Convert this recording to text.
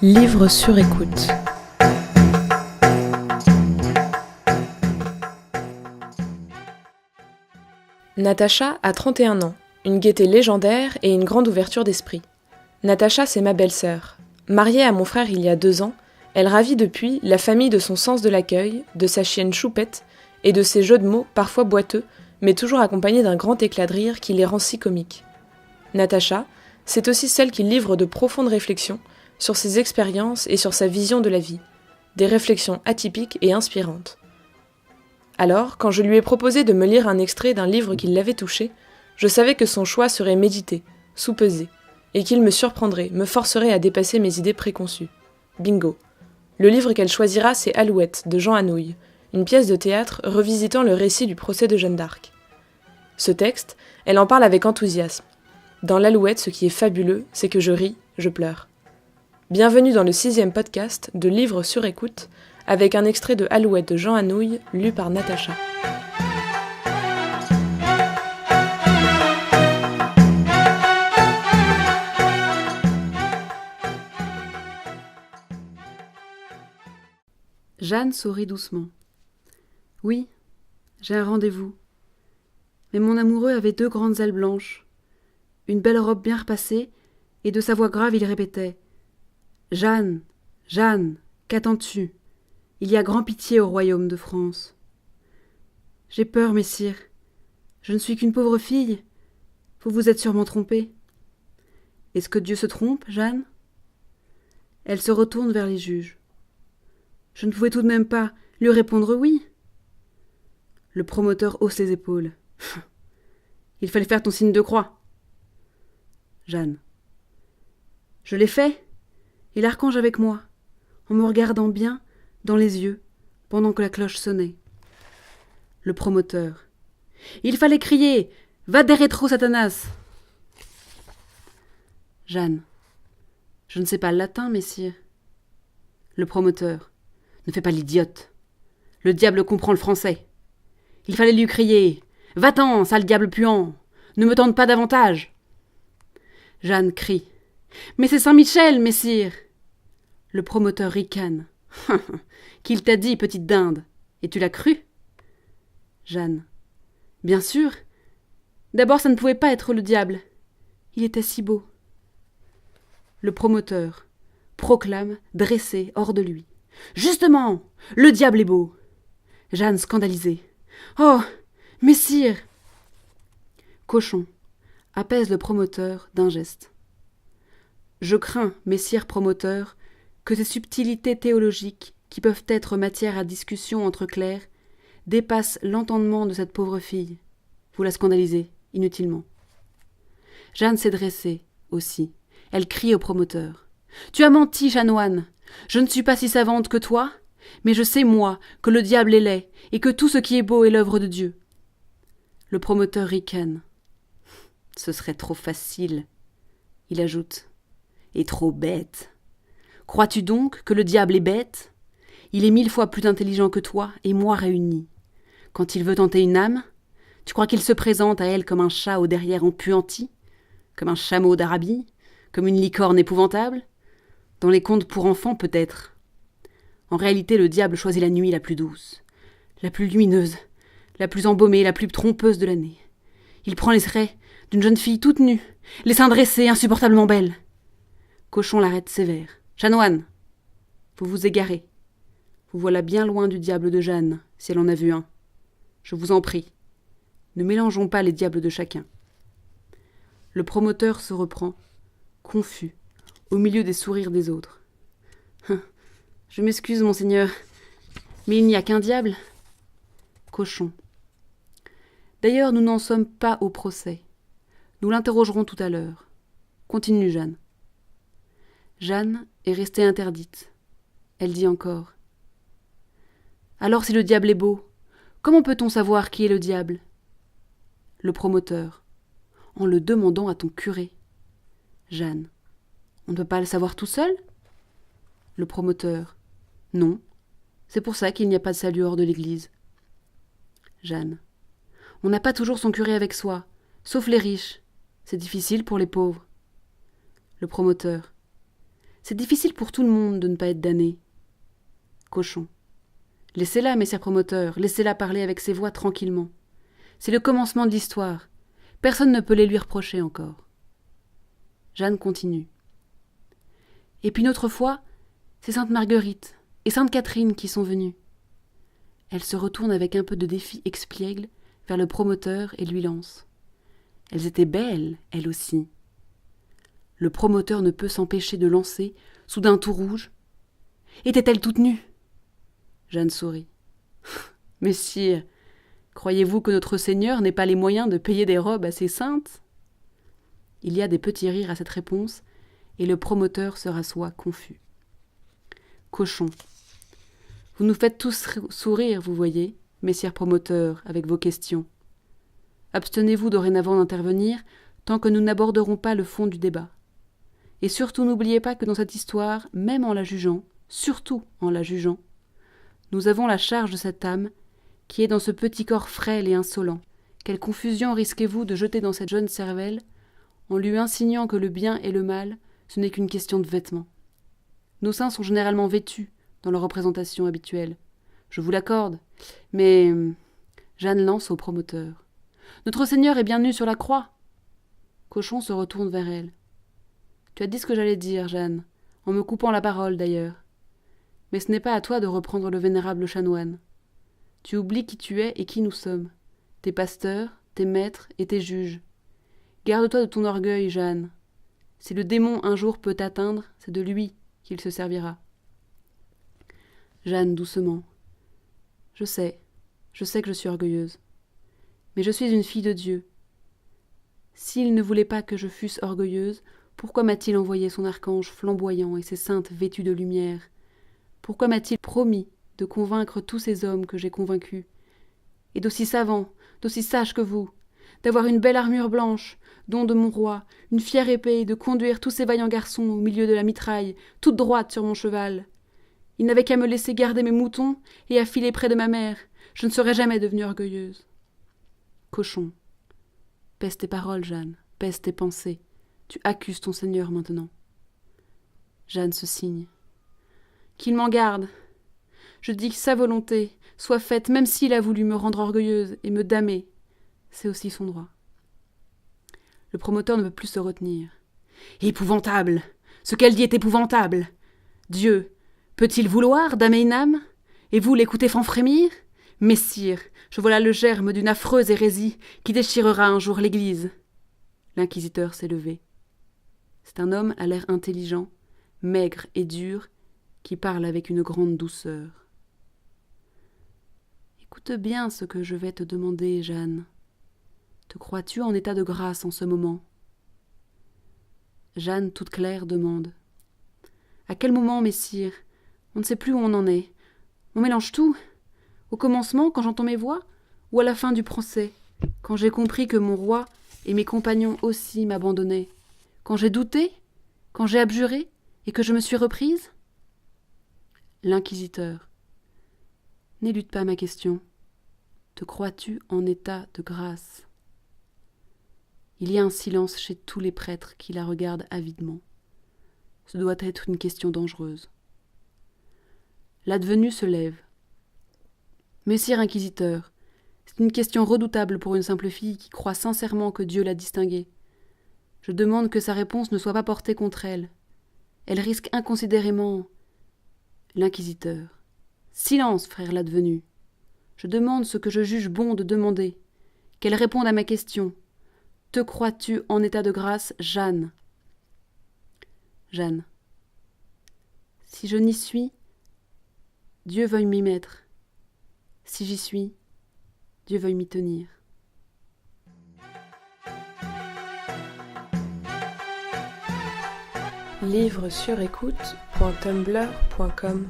Livre sur écoute. Natacha a 31 ans, une gaieté légendaire et une grande ouverture d'esprit. Natacha, c'est ma belle-sœur. Mariée à mon frère il y a 2 ans, elle ravit depuis la famille de son sens de l'accueil, de sa chienne Choupette et de ses jeux de mots parfois boiteux, mais toujours accompagnés d'un grand éclat de rire qui les rend si comiques. Natacha, c'est aussi celle qui livre de profondes réflexions sur ses expériences et sur sa vision de la vie, des réflexions atypiques et inspirantes. Alors, quand je lui ai proposé de me lire un extrait d'un livre qui l'avait touché, je savais que son choix serait médité, soupesé, et qu'il me surprendrait, me forcerait à dépasser mes idées préconçues. Bingo. Le livre qu'elle choisira, c'est Alouette, de Jean Anouilh, une pièce de théâtre revisitant le récit du procès de Jeanne d'Arc. Ce texte, elle en parle avec enthousiasme. Dans l'Alouette, ce qui est fabuleux, c'est que je ris, je pleure. Bienvenue dans le 6e podcast de Livre sur écoute, avec un extrait de Alouette de Jean Anouilh, lu par Natacha. Jeanne sourit doucement. Oui, j'ai un rendez-vous. Mais mon amoureux avait 2 grandes ailes blanches, une belle robe bien repassée, et de sa voix grave il répétait « Jeanne, Jeanne, qu'attends-tu ? Il y a grand pitié au royaume de France. » J'ai peur, messire. Je ne suis qu'une pauvre fille. Vous vous êtes sûrement trompée. Est-ce que Dieu se trompe, Jeanne ? Elle se retourne vers les juges. Je ne pouvais tout de même pas lui répondre oui. Le promoteur hausse les épaules. Il fallait faire ton signe de croix. Jeanne. Je l'ai fait, et l'archange avec moi, en me regardant bien dans les yeux pendant que la cloche sonnait. Le promoteur. Il fallait crier « Va des rétro, Satanas !» Jeanne. Je ne sais pas le latin, messire. Le promoteur. Ne fais pas l'idiote. Le diable comprend le français. Il fallait lui crier « Va-t'en, sale diable puant ! Ne me tente pas davantage !» Jeanne crie « Mais c'est Saint-Michel, messire !» Le promoteur ricane. « Qu'il t'a dit, petite dinde, et tu l'as cru ?» Jeanne. Bien sûr. D'abord, ça ne pouvait pas être le diable. Il était si beau. Le promoteur proclame, dressé hors de lui. Justement, le diable est beau. Jeanne scandalisée. Oh, messire. Cochon apaise le promoteur d'un geste. Je crains, messire promoteur, que ces subtilités théologiques, qui peuvent être matière à discussion entre clercs, dépassent l'entendement de cette pauvre fille. Vous la scandalisez, inutilement. Jeanne s'est dressée, aussi. Elle crie au promoteur. « Tu as menti, chanoine. Je ne suis pas si savante que toi, mais je sais, moi, que le diable est laid, et que tout ce qui est beau est l'œuvre de Dieu. » Le promoteur ricane. « Ce serait trop facile. » Il ajoute. « Et trop bête. Crois-tu donc que le diable est bête ? Il est 1000 fois plus intelligent que toi et moi réunis. Quand il veut tenter une âme, tu crois qu'il se présente à elle comme un chat au derrière empuanti, comme un chameau d'Arabie, comme une licorne épouvantable ? Dans les contes pour enfants, peut-être. En réalité, le diable choisit la nuit la plus douce, la plus lumineuse, la plus embaumée, la plus trompeuse de l'année. Il prend les traits d'une jeune fille toute nue, les seins dressés, insupportablement belle. Cochon l'arrête sévère. « Chanoine, vous vous égarez. Vous voilà bien loin du diable de Jeanne, si elle en a vu un. Je vous en prie, ne mélangeons pas les diables de chacun. » Le promoteur se reprend, confus, au milieu des sourires des autres. « Je m'excuse, monseigneur, mais il n'y a qu'un diable. » Cochon. D'ailleurs, nous n'en sommes pas au procès. Nous l'interrogerons tout à l'heure. Continue, Jeanne. Jeanne est restée interdite. Elle dit encore. Alors si le diable est beau, comment peut-on savoir qui est le diable ? Le promoteur. En le demandant à ton curé. Jeanne. On ne peut pas le savoir tout seul ? Le promoteur. Non. C'est pour ça qu'il n'y a pas de salut hors de l'église. Jeanne. On n'a pas toujours son curé avec soi, sauf les riches. C'est difficile pour les pauvres. Le promoteur. C'est difficile pour tout le monde de ne pas être damné. Cochon. Laissez-la, messieurs promoteurs, laissez-la parler avec ses voix tranquillement. C'est le commencement de l'histoire. Personne ne peut les lui reprocher encore. Jeanne continue. Et puis une autre fois, c'est Sainte Marguerite et Sainte Catherine qui sont venues. Elle se retourne avec un peu de défi expiègle vers le promoteur et lui lance. Elles étaient belles, elles aussi. Le promoteur ne peut s'empêcher de lancer, soudain tout rouge. Étaient-elles toutes nues? Jeanne sourit. Messire, croyez-vous que notre Seigneur n'ait pas les moyens de payer des robes assez saintes? Il y a des petits rires à cette réponse, et le promoteur se rassoit confus. Cochon. Vous nous faites tous sourire, vous voyez, messieurs promoteurs, avec vos questions. Abstenez-vous dorénavant d'intervenir tant que nous n'aborderons pas le fond du débat. Et surtout n'oubliez pas que dans cette histoire, même en la jugeant, surtout en la jugeant, nous avons la charge de cette âme qui est dans ce petit corps frêle et insolent. Quelle confusion risquez-vous de jeter dans cette jeune cervelle en lui insinuant que le bien et le mal, ce n'est qu'une question de vêtements. Nos saints sont généralement vêtus dans leur représentation habituelle. Je vous l'accorde, mais Jeanne lance au promoteur. Notre Seigneur est bien nu sur la croix. Cochon se retourne vers elle. Tu as dit ce que j'allais dire, Jeanne, en me coupant la parole d'ailleurs. Mais ce n'est pas à toi de reprendre le vénérable chanoine. Tu oublies qui tu es et qui nous sommes, tes pasteurs, tes maîtres et tes juges. Garde-toi de ton orgueil, Jeanne. Si le démon un jour peut t'atteindre, c'est de lui qu'il se servira. Jeanne, doucement. Je sais que je suis orgueilleuse. Mais je suis une fille de Dieu. S'il ne voulait pas que je fusse orgueilleuse, pourquoi m'a-t-il envoyé son archange flamboyant et ses saintes vêtues de lumière? Pourquoi m'a-t-il promis de convaincre tous ces hommes que j'ai convaincus, et d'aussi savants, d'aussi sages que vous, d'avoir une belle armure blanche, don de mon roi, une fière épée, et de conduire tous ces vaillants garçons au milieu de la mitraille, toute droite sur mon cheval? Il n'avait qu'à me laisser garder mes moutons et à filer près de ma mère. Je ne serais jamais devenue orgueilleuse. Cochon. Pèse tes paroles, Jeanne, pèse tes pensées. Tu accuses ton Seigneur maintenant. Jeanne se signe. Qu'il m'en garde. Je dis que sa volonté soit faite, même s'il a voulu me rendre orgueilleuse et me damner. C'est aussi son droit. Le promoteur ne peut plus se retenir. Épouvantable! Ce qu'elle dit est épouvantable! Dieu, peut-il vouloir damner une âme? Et vous l'écoutez fanfrémir? Messire, je vois là le germe d'une affreuse hérésie qui déchirera un jour l'Église. L'inquisiteur s'est levé. C'est un homme à l'air intelligent, maigre et dur, qui parle avec une grande douceur. Écoute bien ce que je vais te demander, Jeanne. Te crois-tu en état de grâce en ce moment? Jeanne, toute claire, demande. À quel moment, messire? On ne sait plus où on en est. On mélange tout. Au commencement, quand j'entends mes voix, ou à la fin du procès, quand j'ai compris que mon roi et mes compagnons aussi m'abandonnaient, quand j'ai douté, quand j'ai abjuré et que je me suis reprise? L'inquisiteur. N'élude pas ma question. Te crois-tu en état de grâce? Il y a un silence chez tous les prêtres qui la regardent avidement. Ce doit être une question dangereuse. L'advenu se lève. Messire inquisiteur, c'est une question redoutable pour une simple fille qui croit sincèrement que Dieu l'a distinguée. Je demande que sa réponse ne soit pas portée contre elle. Elle risque inconsidérément... L'inquisiteur. Silence, frère l'advenu. Je demande ce que je juge bon de demander. Qu'elle réponde à ma question. Te crois-tu en état de grâce, Jeanne? Jeanne. Si je n'y suis, Dieu veuille m'y mettre. Si j'y suis, Dieu veuille m'y tenir. Livre sur écoute.tumblr.com